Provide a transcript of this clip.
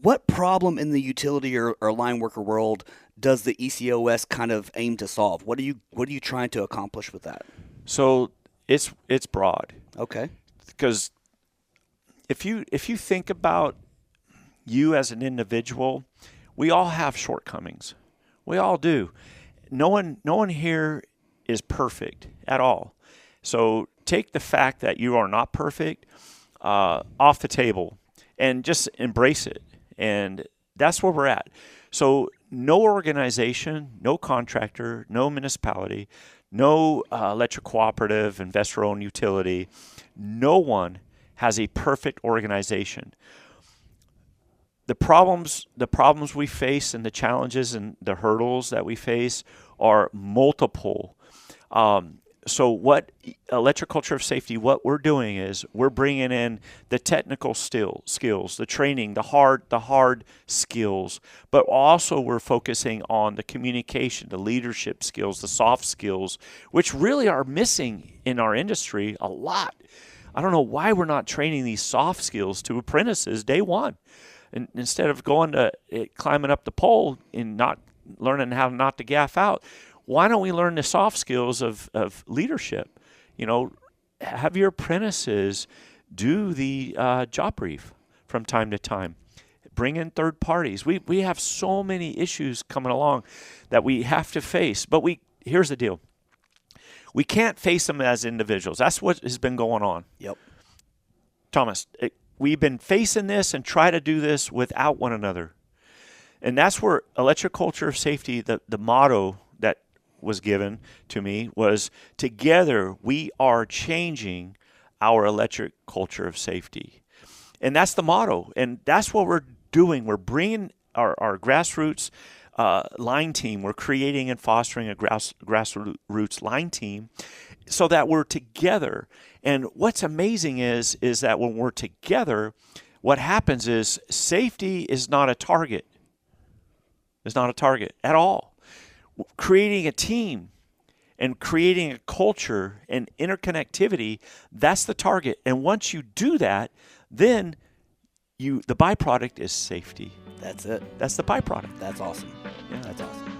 What problem in the utility or line worker world does the ECOS kind of aim to solve? What are you trying to accomplish with that? So it's broad. Okay. Because if you think about you as an individual, we all have shortcomings. We all do. No one here is perfect at all. So take the fact that you are not perfect off the table and just embrace it. And that's where we're at. So no organization, no contractor, no municipality, no electric cooperative, investor-owned utility, no one has a perfect organization. The problems we face and the challenges and the hurdles that we face are multiple. So what electric culture of safety, what we're doing is we're bringing in the technical skills, the training, the hard skills, but also we're focusing on the communication, the leadership skills, the soft skills, which really are missing in our industry a lot. I don't know why we're not training these soft skills to apprentices day one. And instead of climbing up the pole and not learning how not to gaff out, why don't we learn the soft skills of leadership? Have your apprentices do the job brief from time to time. Bring in third parties. We have so many issues coming along that we have to face. But here's the deal. We can't face them as individuals. That's what has been going on. Yep. Thomas, we've been facing this and try to do this without one another. And that's where electric culture of safety, the motto that was given to me was, together we are changing our electric culture of safety. And that's the motto. And that's what we're doing. We're bringing our grassroots line team. We're creating and fostering a grassroots line team so that we're together. And what's amazing is that when we're together, what happens is safety is not a target. It's not a target at all. Creating a team and creating a culture and interconnectivity, that's the target. And once you do that, then the byproduct is safety. That's it. That's the byproduct. That's awesome. Yeah. That's awesome.